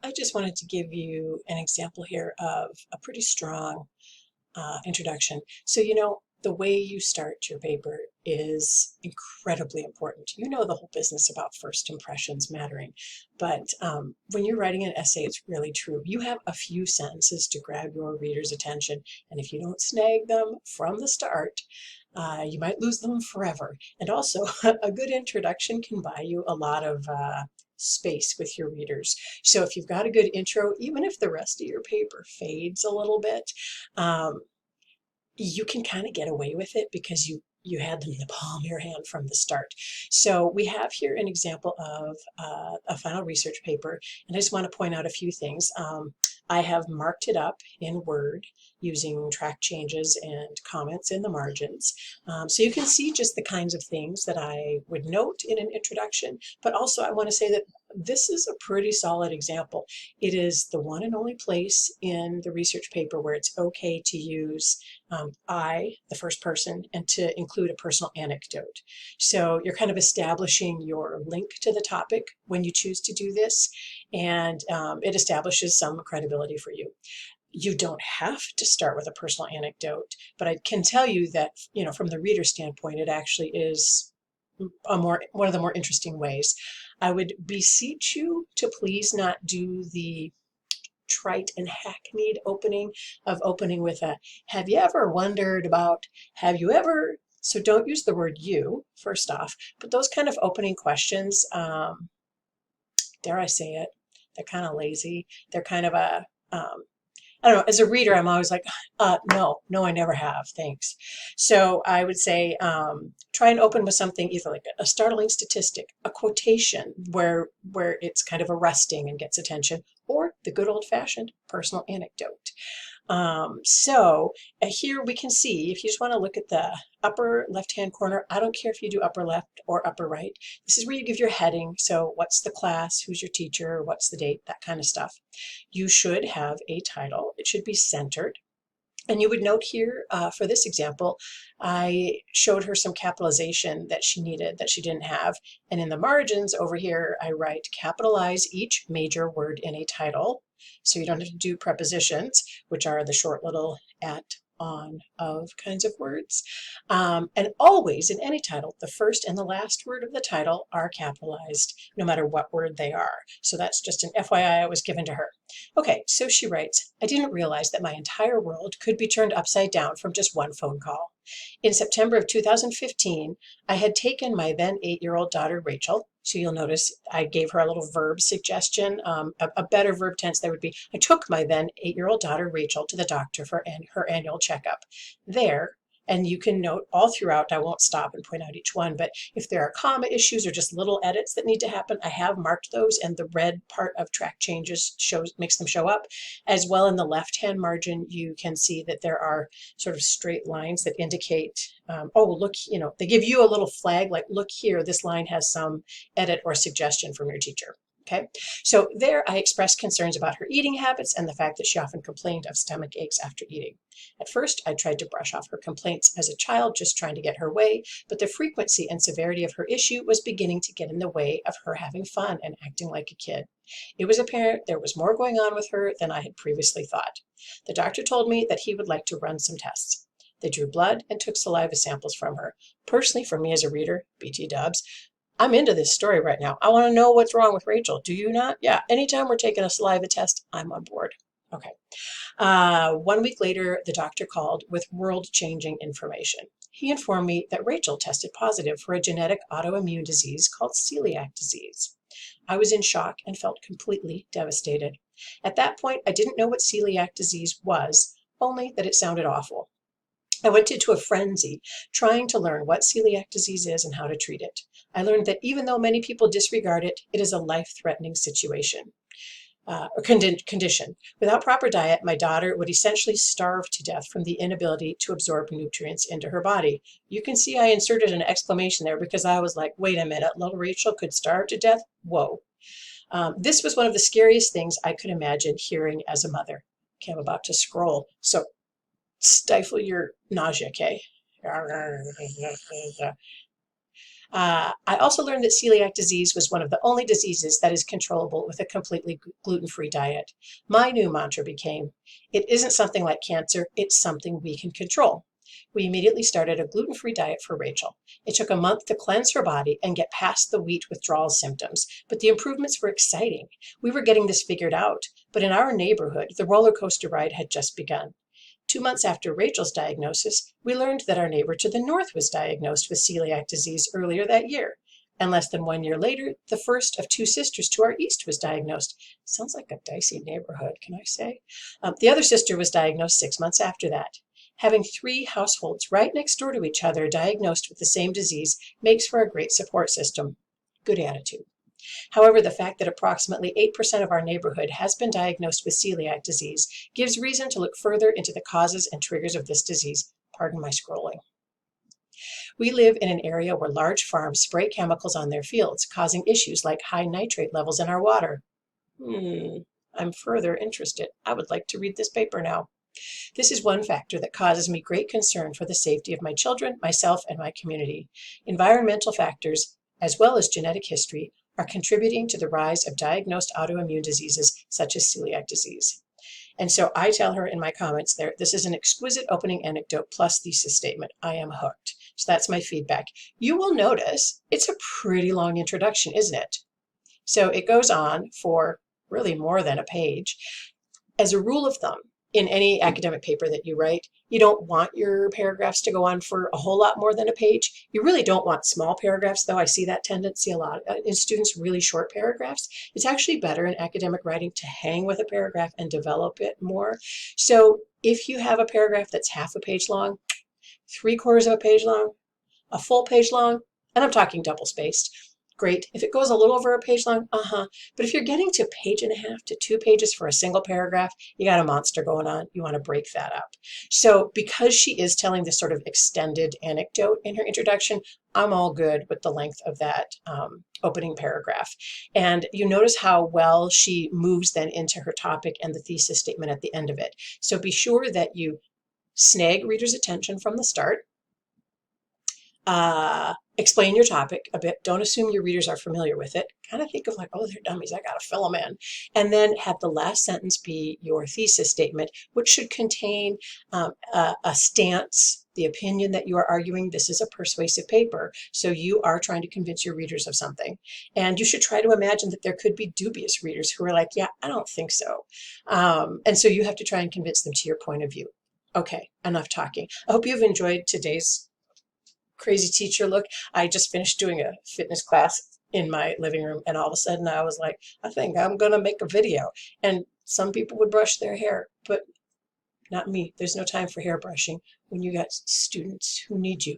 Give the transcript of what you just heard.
I just wanted to give you an example here of a pretty strong introduction. So, the way you start your paper is incredibly important. You know the whole business about first impressions mattering, but when you're writing an essay, it's really true. You have a few sentences to grab your reader's attention, and if you don't snag them from the start, you might lose them forever. And also, a good introduction can buy you a lot of space with your readers. So if you've got a good intro, even if the rest of your paper fades a little bit, um, you can kind of get away with it because you had them in the palm of your hand from the start. So we have here an example of a final research paper, and I just want to point out a few things. I have marked it up in Word using track changes and comments in the margins. So you can see just the kinds of things that I would note in an introduction, but also I want to say that this is a pretty solid example. It is the one and only place in the research paper where it's okay to use I, the first person, and to include a personal anecdote. So you're kind of establishing your link to the topic when you choose to do this, and it establishes some credibility for you. You don't have to start with a personal anecdote, but I can tell you that, from the reader standpoint, it actually is one of the more interesting ways. I would beseech you to please not do the trite and hackneyed opening with a have you ever wondered about, have you ever, so don't use the word you first off, but those kind of opening questions, dare I say it, they're kind of lazy. They're kind of I don't know, as a reader, I'm always like, no, I never have, thanks. So I would say try and open with something either like a startling statistic, a quotation where it's kind of arresting and gets attention, or the good old-fashioned personal anecdote. Here we can see, if you just want to look at the upper left-hand corner, I don't care if you do upper left or upper right. This is where you give your heading. So what's the class, who's your teacher, what's the date, that kind of stuff. You should have a title. It should be centered. And you would note here, for this example, I showed her some capitalization that she needed that she didn't have. And in the margins over here, I write capitalize each major word in a title. So you don't have to do prepositions, which are the short little at, on, of kinds of words. And always in any title, the first and the last word of the title are capitalized, no matter what word they are. So that's just an FYI I was given to her. Okay, so she writes, I didn't realize that my entire world could be turned upside down from just one phone call. In September of 2015, I had taken my then 8-year-old daughter, Rachel. So you'll notice I gave her a little verb suggestion. A better verb tense there would be, I took my then 8-year-old daughter, Rachel, to the doctor for her annual checkup. There, and you can note all throughout, I won't stop and point out each one, but if there are comma issues or just little edits that need to happen, I have marked those, and the red part of track changes makes them show up. As well, in the left-hand margin, you can see that there are sort of straight lines that indicate, oh, look, they give you a little flag, like, look here, this line has some edit or suggestion from your teacher. Okay, so there I expressed concerns about her eating habits and the fact that she often complained of stomach aches after eating. At first, I tried to brush off her complaints as a child, just trying to get her way, but the frequency and severity of her issue was beginning to get in the way of her having fun and acting like a kid. It was apparent there was more going on with her than I had previously thought. The doctor told me that he would like to run some tests. They drew blood and took saliva samples from her. Personally, for me as a reader, BT dubs, I'm into this story right now. I want to know what's wrong with Rachel. Do you not? Yeah, anytime we're taking a saliva test, I'm on board. Okay. 1 week later, the doctor called with world-changing information. He informed me that Rachel tested positive for a genetic autoimmune disease called celiac disease. I was in shock and felt completely devastated. At that point, I didn't know what celiac disease was, only that it sounded awful. I went into a frenzy, trying to learn what celiac disease is and how to treat it. I learned that even though many people disregard it, it is a life-threatening situation. Or condition. Without proper diet, my daughter would essentially starve to death from the inability to absorb nutrients into her body. You can see I inserted an exclamation there because I was like, wait a minute, little Rachel could starve to death? Whoa. This was one of the scariest things I could imagine hearing as a mother. Okay, I'm about to scroll. So stifle your nausea, okay? I also learned that celiac disease was one of the only diseases that is controllable with a completely gluten-free diet. My new mantra became, it isn't something like cancer, it's something we can control. We immediately started a gluten-free diet for Rachel. It took a month to cleanse her body and get past the wheat withdrawal symptoms, but the improvements were exciting. We were getting this figured out, but in our neighborhood, the roller coaster ride had just begun. 2 months after Rachel's diagnosis, we learned that our neighbor to the north was diagnosed with celiac disease earlier that year. And less than 1 year later, the first of 2 sisters to our east was diagnosed. Sounds like a dicey neighborhood, can I say? The other sister was diagnosed 6 months after that. Having 3 households right next door to each other diagnosed with the same disease makes for a great support system. Good attitude. However, the fact that approximately 8% of our neighborhood has been diagnosed with celiac disease gives reason to look further into the causes and triggers of this disease. Pardon my scrolling. We live in an area where large farms spray chemicals on their fields, causing issues like high nitrate levels in our water. I'm further interested. I would like to read this paper now. This is one factor that causes me great concern for the safety of my children, myself, and my community. Environmental factors, as well as genetic history, are contributing to the rise of diagnosed autoimmune diseases such as celiac disease. And so I tell her in my comments there, this is an exquisite opening anecdote plus thesis statement. I am hooked. So that's my feedback. You will notice it's a pretty long introduction, isn't it? So it goes on for really more than a page. As a rule of thumb, in any academic paper that you write, you don't want your paragraphs to go on for a whole lot more than a page. You really don't want small paragraphs, though. I see that tendency a lot in students, really short paragraphs. It's actually better in academic writing to hang with a paragraph and develop it more. So if you have a paragraph that's half a page long, 3/4 of a page long, a full page long, and I'm talking double spaced, great. If it goes a little over a page long, But if you're getting to 1.5 to 2 pages for a single paragraph, you got a monster going on. You want to break that up. So because she is telling this sort of extended anecdote in her introduction, I'm all good with the length of that opening paragraph. And you notice how well she moves then into her topic and the thesis statement at the end of it. So be sure that you snag readers' attention from the start. Explain your topic a bit. Don't assume your readers are familiar with it. Kind of think of like, oh, they're dummies. I got to fill them in. And then have the last sentence be your thesis statement, which should contain a stance, the opinion that you are arguing. This is a persuasive paper. So you are trying to convince your readers of something. And you should try to imagine that there could be dubious readers who are like, yeah, I don't think so. And so you have to try and convince them to your point of view. Okay, enough talking. I hope you've enjoyed today's crazy teacher look. I just finished doing a fitness class in my living room, and all of a sudden I was like, I think I'm gonna make a video. And some people would brush their hair, but not me. There's no time for hair brushing when you got students who need you.